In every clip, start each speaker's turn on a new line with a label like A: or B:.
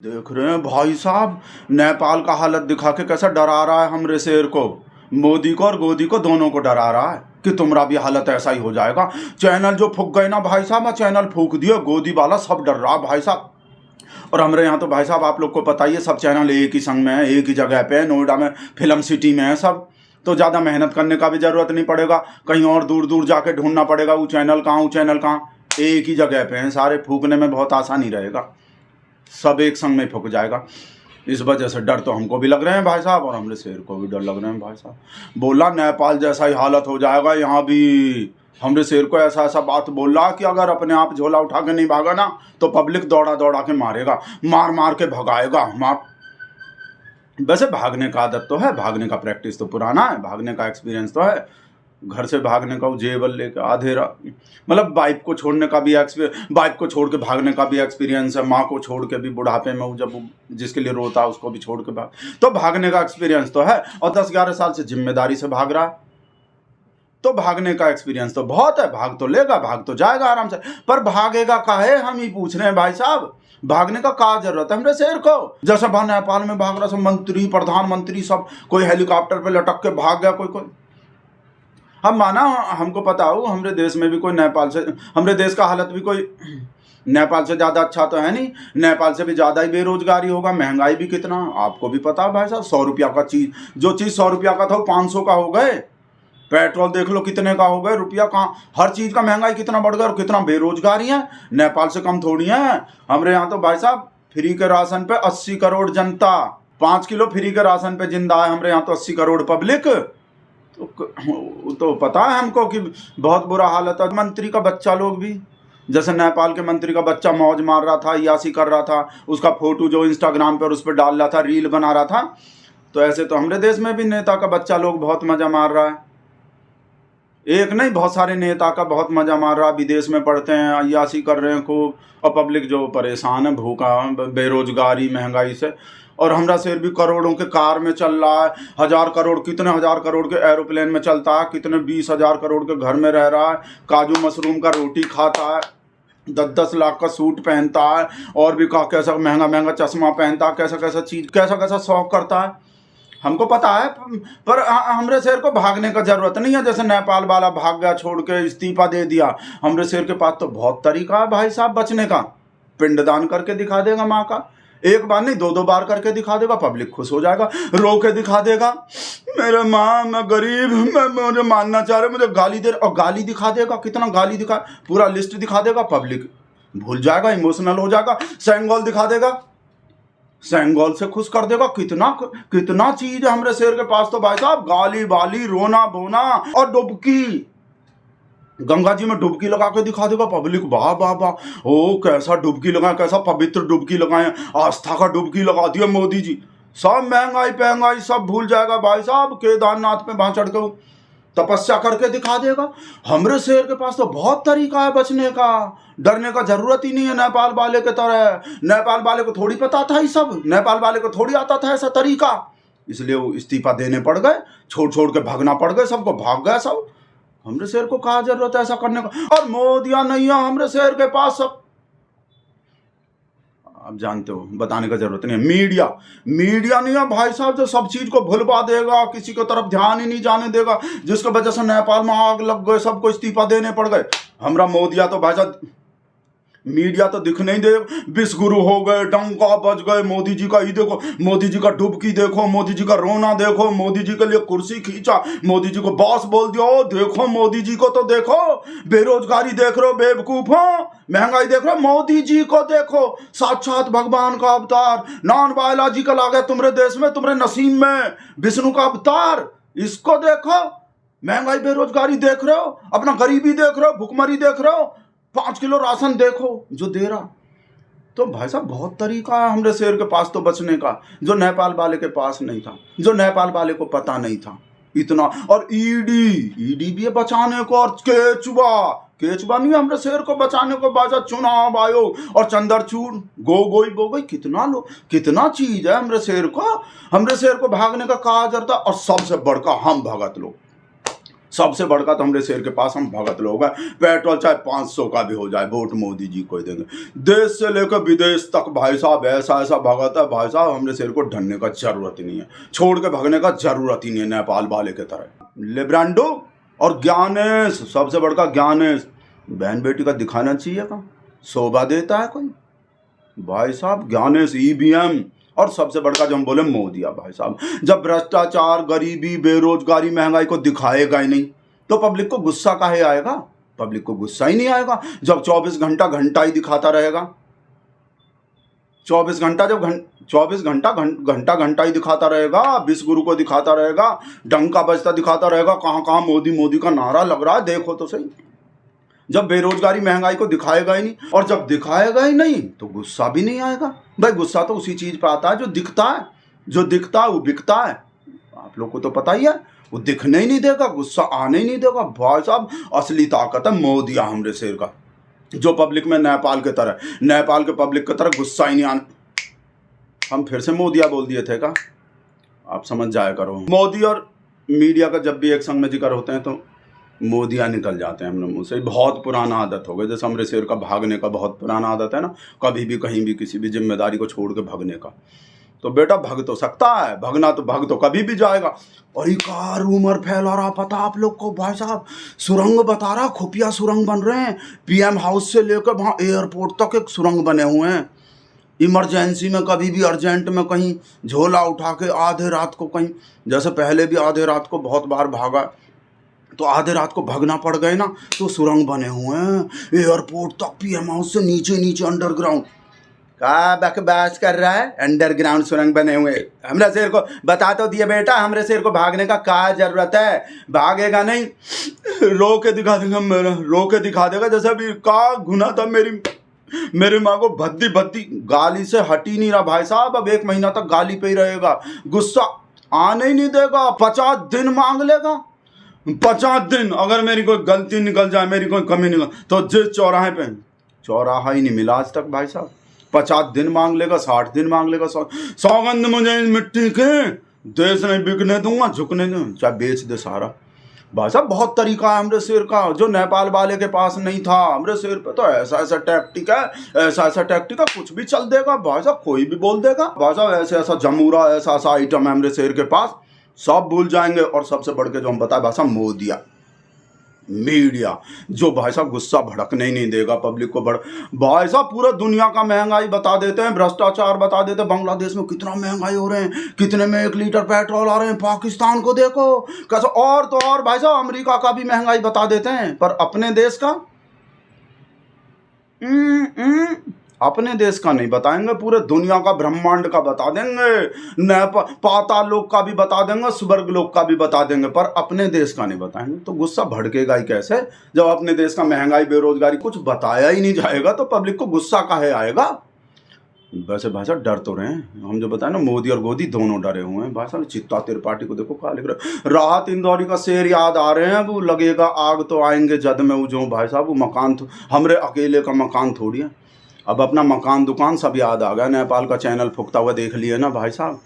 A: देख रहे हैं भाई साहब, नेपाल का हालत दिखा के कैसा डरा रहा है हमरे शेर को। मोदी को और गोदी को दोनों को डरा रहा है कि तुम्हारा भी हालत ऐसा ही हो जाएगा। चैनल जो फूक गए ना भाई साहब, चैनल फूक दिए, गोदी वाला सब डर रहा भाई साहब। और हमारे यहाँ तो भाई साहब आप लोग को पता ही है, सब चैनल एक ही संग में है, एक ही जगह पे है, नोएडा में फिल्म सिटी में है सब। तो ज़्यादा मेहनत करने का भी ज़रूरत नहीं पड़ेगा, कहीं और दूर दूर जाके ढूंढना पड़ेगा वो चैनल कहाँ, एक ही जगह पे हैं सारे। फूकने में बहुत आसानी रहेगा, सब एक संग में फूक जाएगा। इस वजह से डर तो हमको भी लग रहे हैं भाई साहब, और हमरे शेर को भी डर लग रहे हैं भाई साहब। बोला नेपाल जैसा ही हालत हो जाएगा यहाँ भी। हमरे शेर को ऐसा ऐसा बात बोल रहा कि अगर अपने आप झोला उठा के नहीं भागा ना तो पब्लिक दौड़ा दौड़ा के मारेगा, मार मार के भगाएगा। वैसे भागने का आदत तो है, भागने का प्रैक्टिस तो पुराना है, भागने का एक्सपीरियंस तो है। घर से भागने का जेबल लेकर आधे मतलब बाइक को छोड़ने का भी एक्सपीरियंस, बाइक को छोड़ के भागने का भी एक्सपीरियंस है। माँ को छोड़ के भी बुढ़ापे में जब जिसके लिए रोता है उसको भी छोड़ के तो भागने का एक्सपीरियंस तो है। और 10-11 साल से जिम्मेदारी से भाग रहा है, तो भागने का एक्सपीरियंस तो बहुत है। भाग तो लेगा, भाग तो जाएगा आराम से, पर भागेगा काहे हम ही पूछ रहे हैं भाई साहब। भागने का क्या जरूरत है हमरे शेर को? जैसे नेपाल में भाग रहा सब मंत्री प्रधानमंत्री सब, कोई हेलीकॉप्टर पे लटक के भाग गया, कोई हम माना हमको पता हो हमरे देश में भी कोई नेपाल से, हमरे देश का हालत भी कोई नेपाल से ज़्यादा अच्छा तो है नहीं। नेपाल से भी ज़्यादा ही बेरोजगारी होगा, महंगाई भी कितना आपको भी पता है भाई साहब। 100 रुपया का चीज़, जो चीज़ 100 रुपया का था वो 500 का हो गए। पेट्रोल देख लो कितने का हो गए, रुपया कहाँ, हर चीज़ का महंगाई कितना बढ़ गया और कितना बेरोजगारी है। नेपाल से कम थोड़ी है। हमारे यहाँ तो भाई साहब फ्री के राशन पे 80 करोड़ जनता, 5 किलो फ्री के राशन पे जिंदा है। हमारे यहाँ तो 80 करोड़ पब्लिक। तो पता है हमको कि बहुत बुरा हालत है। मंत्री का बच्चा लोग भी, जैसे नेपाल के मंत्री का बच्चा मौज मार रहा था, यासी कर रहा था, उसका फोटो जो इंस्टाग्राम पर उस पर डाल रहा था, रील बना रहा था। तो ऐसे तो हमारे देश में भी नेता का बच्चा लोग बहुत मजा मार रहा है। एक नहीं, बहुत सारे नेता का बहुत मजा मार रहा है, विदेश में पढ़ते हैं, अय्यासी कर रहे हैं खूब, और पब्लिक जो परेशान है भूखा, बेरोजगारी, महंगाई से। और हमारा शेर भी करोड़ों के कार में चल रहा है, 1000 करोड़, कितने 1000 करोड़ के एरोप्लेन में चलता है, कितने 20,000 करोड़ के घर में रह रहा है, काजू मशरूम का रोटी खाता है, 10-10 लाख का सूट पहनता है, और भी कैसा महंगा महंगा चश्मा पहनता है, कैसा कैसा चीज, कैसा कैसा शौक करता है, हमको पता है। पर हमरे शेर को भागने का जरूरत नहीं है। जैसे नेपाल वाला भाग गया, छोड़ के इस्तीफा दे दिया। हमरे शेर के पास तो बहुत तरीका है भाई साहब बचने का। पिंडदान करके दिखा देगा माँ का, एक बार नहीं 2-2 बार करके दिखा देगा, पब्लिक खुश हो जाएगा। रो के दिखा देगा, मेरे माँ मैं गरीब, मैं मुझे मानना चाह रहे, मुझे गाली दे, और गाली दिखा देगा, कितना गाली दिखा, पूरा लिस्ट दिखा देगा, पब्लिक भूल जाएगा, इमोशनल हो जाएगा। सेंगोल दिखा देगा, सेंगोल से खुश कर देगा। कितना कितना चीज है हमरे शेर के पास तो भाई साहब। गाली वाली, रोना बोना, और डुबकी, गंगा जी में डुबकी लगा के दिखा देगा, पब्लिक वाह वाह वाह, ओ कैसा डुबकी लगाए, कैसा पवित्र डुबकी लगाए, आस्था का डुबकी लगा दिया मोदी जी। सब महंगाई महंगाई सब भूल जाएगा भाई साहब। केदारनाथ में वहां चढ़ के तपस्या करके दिखा देगा। हमरे शेर के पास तो बहुत तरीका है बचने का, डरने का जरूरत ही नहीं है नेपाल वाले के तरह। नेपाल वाले को थोड़ी पता था ये सब, नेपाल वाले को थोड़ी आता था ऐसा तरीका, इसलिए वो इस्तीफा देने पड़ गए, छोड़ छोड़ के भागना पड़ गए, सबको भाग गए सब। हमरे शेर को कहा जरूरत है ऐसा करने का? और मोदिया नहीं है हमरे शेर के पास सब, आप जानते हो, बताने का जरूरत नहीं है। मीडिया नहीं है भाई साहब, जो सब चीज को भुलवा देगा, किसी को तरफ ध्यान ही नहीं जाने देगा, जिसकी वजह से नेपाल में आग लग गए, सबको इस्तीफा देने पड़ गए। हमारा मोदिया तो भाई साहब मीडिया तो दिख नहीं दे, विश्वगुरु हो गए, डंका बज गए। मोदी जी का ही देखो, मोदी जी का डुबकी देखो, मोदी जी का रोना देखो, मोदी जी के लिए कुर्सी खींचा, मोदी जी को बॉस बोल दिया, देखो मोदी जी को तो देखो। बेरोजगारी देख रहे हो बेवकूफों, महंगाई देख रहे हो, मोदी जी को देखो, साक्षात भगवान का अवतार, नॉन बायोलॉजिकल आ गया तुम्हारे देश में, तुम्हारे नसीब में विष्णु का अवतार, इसको देखो। महंगाई बेरोजगारी देख रहे हो, अपना गरीबी देख रहे हो, भुखमरी देख रहे हो, 5 किलो राशन देखो जो दे रहा। तो भाई साहब बहुत तरीका है हमरे शेर के पास तो बचने का, जो नेपाल वाले के पास नहीं था, जो नेपाल वाले को पता नहीं था इतना। और ईडी भी है बचाने को, और केचुआ नहीं हमरे शेर को बचाने को, बाजा चुनाव आयोग और चंद्रचूड़ गोगोई कितना लोग, कितना चीज है हमरे शेर को। हमरे शेर को भागने का कहा जाता, और सबसे बड़का हम भगत लोग, सबसे बड़का तो हमरे शेर के पास हम भगत लोग हैं। पेट्रोल चाहे 500 का भी हो जाए, वोट मोदी जी को देंगे। देश से लेकर विदेश तक भाई साहब ऐसा ऐसा भगत है भाई साहब, हमरे शेर को ढलने का जरूरत ही नहीं है, छोड़ के भगने का जरूरत ही नहीं है नेपाल वाले के तरह। लिब्रांडो और ज्ञानेश, सबसे बड़का ज्ञानेश, बहन बेटी का दिखाना चाहिए का शोभा देता है कोई भाई साहब। ज्ञानेश ईवीएम, और सबसे बड़का जो हम बोले मोदिया भाई साहब, जब भ्रष्टाचार, गरीबी, बेरोजगारी, महंगाई को दिखाएगा ही नहीं तो पब्लिक को गुस्सा काहे आएगा? पब्लिक को गुस्सा ही नहीं आएगा जब 24 घंटा ही दिखाता रहेगा। 24 घंटा ही दिखाता रहेगा, विश्वगुरु को दिखाता रहेगा, डंका बजता दिखाता रहेगा, कहाँ कहाँ मोदी मोदी का नारा लग रहा है, देखो तो सही। जब बेरोजगारी, महंगाई को दिखाएगा ही नहीं, और जब दिखाएगा ही नहीं तो गुस्सा भी नहीं आएगा। भाई गुस्सा तो उसी चीज पे आता है जो दिखता है, जो दिखता है वो बिकता है। आप लोग को तो पता ही है, वो दिखने ही नहीं देगा, गुस्सा आने ही नहीं देगा भाई साहब। असली ताकत है मोदिया हमरे शेर का, जो पब्लिक में नेपाल के पब्लिक की तरह गुस्सा ही नहीं आने। हम फिर से मोदिया बोल दिए थे का, आप समझ जाया करो। मोदी और मीडिया का जब भी एक संग में जिक्र होते हैं तो मोदिया निकल जाते हैं हम लोग मुँह से। बहुत पुराना आदत हो गया, जैसे हमरे शेर का भागने का बहुत पुराना आदत है ना, कभी भी कहीं भी किसी भी जिम्मेदारी को छोड़ के भागने का। तो बेटा भग तो सकता है, भगना तो भग तो कभी भी जाएगा। और एक रूमर फैला रहा, पता आप लोग को भाई साहब, सुरंग बता रहा, खुफिया सुरंग बन रहे हैं। पीएम हाउस से लेकर वहाँ एयरपोर्ट तक एक सुरंग बने हुए हैं। इमरजेंसी में कभी भी अर्जेंट में कहीं झोला उठा के आधे रात को कहीं, जैसे पहले भी आधे रात को बहुत बार भागा तो आधे रात को भगना पड़ गए ना, तो सुरंग बने हुए हैं एयरपोर्ट तक, पीएम हाउस से नीचे अंडरग्राउंड। क्या बकवास कर रहा है? अंडरग्राउंड सुरंग बने हुए। हमरे शेर को बता तो दिए बेटा, हमरे शेर को भागने का क्या जरूरत है? भागेगा नहीं, रो के दिखा देगा, मेरा रो के दिखा देगा। जैसे अभी का गुना था, मेरी माँ को भद्दी गाली से हट ही नहीं रहा भाई साहब। अब 1 महीना तक गाली पे ही रहेगा, गुस्सा आने ही नहीं देगा। 50 दिन मांग लेगा, 50 दिन। अगर मेरी कोई गलती निकल जाए, मेरी कोई कमी निकल, तो जिस चौराहे पे, चौराहा ही नहीं मिला आज तक भाई साहब। 50 दिन मांग लेगा, 60 दिन मांग लेगा। सौगंध मुझे मिट्टी के देश नहीं बिकने दूंगा, झुकने दूंगा, चाहे बेच दे सारा। भाई साहब बहुत तरीका है हमरे शेर का, जो नेपाल वाले के पास नहीं था। हमरे शेर पे तो ऐसा टैक्टिक है, ऐसा टैक्टिक है, कुछ भी चल देगा भाई साहब, कोई भी बोल देगा भाई साहब। ऐसा जमूरा, ऐसा आइटम है हमरे शेर के पास, सब भूल जाएंगे। और सबसे बढ़ के जो हम बताए भाई साहब, मोदिया मीडिया, जो भाई साहब गुस्सा भड़कने ही नहीं देगा पब्लिक को। भाई साहब पूरा दुनिया का महंगाई बता देते हैं, भ्रष्टाचार बता देते हैं। बांग्लादेश में कितना महंगाई हो रहे हैं, कितने में 1 लीटर पेट्रोल आ रहे हैं। पाकिस्तान को देखो कैसा, और तो और भाई साहब अमेरिका का भी महंगाई बता देते हैं। पर अपने देश का अपने देश का नहीं बताएंगे, पूरे दुनिया का, ब्रह्मांड का बता देंगे, पाताल लोक का भी बता देंगे, स्वर्ग लोक का भी बता देंगे, पर अपने देश का नहीं बताएंगे। तो गुस्सा भड़केगा ही कैसे जब अपने देश का महंगाई, बेरोजगारी कुछ बताया ही नहीं जाएगा, तो पब्लिक को गुस्सा काहे आएगा? वैसे भाई साहब डर तो रहे हैं, हम जो बताए ना, मोदी और गोदी दोनों डरे हुए हैं भाई साहब। चित्ता त्रिपाठी को देखो क्या लिख रहे, राहत इंदौरी का शेर याद आ रहे हैं। वो लगेगा आग तो आएंगे जद में जो भाई साहब, वो मकान तो हमरे अकेले का मकान थोड़ी है। अब अपना मकान दुकान सब याद आ गया। नेपाल का चैनल फुकता हुआ देख लिए ना भाई साहब।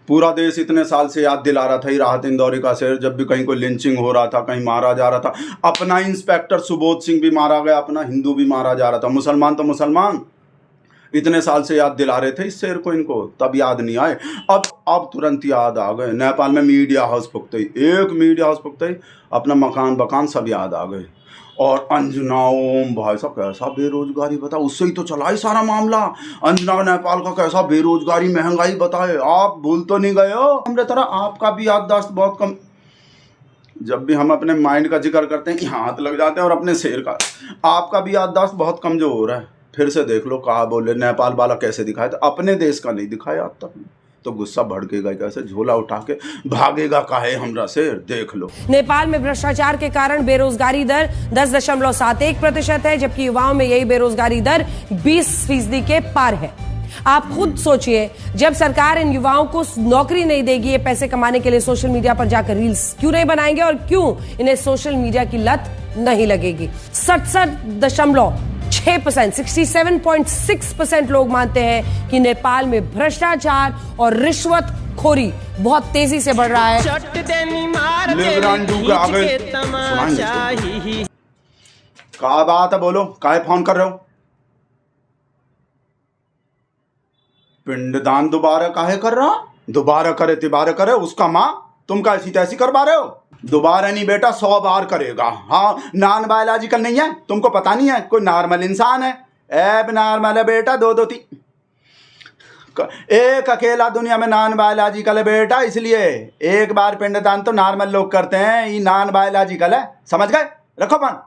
A: पूरा देश इतने साल से याद दिला रहा था ही राहत इंदौरी का शेर, जब भी कहीं कोई लिंचिंग हो रहा था, कहीं मारा जा रहा था। अपना इंस्पेक्टर सुबोध सिंह भी मारा गया, अपना हिंदू भी मारा जा रहा था, मुसलमान तो मुसलमान। इतने साल से याद दिला रहे थे इस शेर को इनको, तब याद नहीं आए, अब तुरंत याद आ गए। नेपाल में मीडिया हाउस फुकते ही, एक मीडिया हाउस फुकते ही अपना मकान बकान सब याद आ गए। और अंजना ओम भाई साहब कैसा बेरोजगारी बता, उससे ही तो चला ही सारा मामला। अंजना नेपाल का कैसा बेरोजगारी, महंगाई बताए। आप भूल तो नहीं गए हो हमरे तरह, आपका भी याददाश्त बहुत कम। जब भी हम अपने माइंड का जिक्र करते हैं यहाँ हाथ लग जाते हैं, और अपने शेर का, आपका भी याददाश्त बहुत कमजोर हो रहा है। फिर से देख लो कहा बोले नेपाल वाला कैसे दिखाया था, अपने देश का नहीं दिखाया आज तक। तो गुस्सा भड़केगा कैसे, झोला उठा के भागेगा काहे हमरा शेर, देख लो।
B: नेपाल में भ्रष्टाचार के कारण बेरोजगारी दर 10.71% है, जबकि युवाओं में यही बेरोजगारी दर 20% के पार है। आप खुद सोचिए, जब सरकार इन युवाओं को नौकरी नहीं देगी, ये पैसे कमाने के लिए सोशल मीडिया पर जाकर रील्स क्यों नहीं बनाएंगे, और क्यों इन्हें सोशल मीडिया की लत नहीं लगेगी। 67.6% लोग मानते हैं कि नेपाल में भ्रष्टाचार और रिश्वत दगाखोरी बहुत तेजी से बढ़ रहा है।
A: लिबरांडू के आगे सुनाएंगे इसको। क्या बात है, बोलो, काहे फोन कर रहे हो? पिंडदान दोबारा काहे कर रहा? दोबारा करे तिबारा करे, उसका माँ तुम का ऐसी तैसी करवा रहे हो? दोबारा नहीं बेटा, 100 बार करेगा। हाँ, नॉन बायोलॉजिकल नहीं है, तुमको पता नहीं है, कोई नॉर्मल इंसान है। एब नॉर्मल है बेटा, 2 2 3 एक अकेला दुनिया में नॉन बायोलॉजिकल है बेटा, इसलिए एक बार पिंडदान तो नॉर्मल लोग करते हैं, ये नॉन बायोलॉजिकल है, समझ गए? रखो फोन।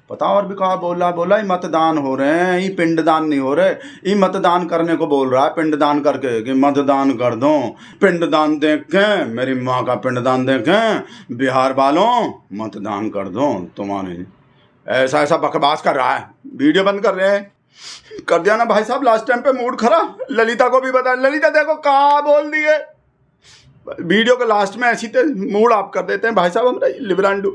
A: पता और भी कहा बोला ये मतदान हो रहे हैं, ये पिंडदान नहीं हो रहे, ये मतदान करने को बोल रहा है, पिंडदान करके कि मतदान कर दो। पिंडदान देखें, मेरी माँ का पिंडदान देखें, बिहार वालों मतदान कर दो तुम्हारी। ऐसा बकवास कर रहा है, वीडियो बंद कर रहे हैं। कर दिया ना भाई साहब, लास्ट टाइम पे मूड खराब। ललिता को भी बता, ललिता देखो कहा बोल दिए। वीडियो के लास्ट में ऐसी मूड आप कर देते हैं भाई साहब, हमारा लिबरांडू।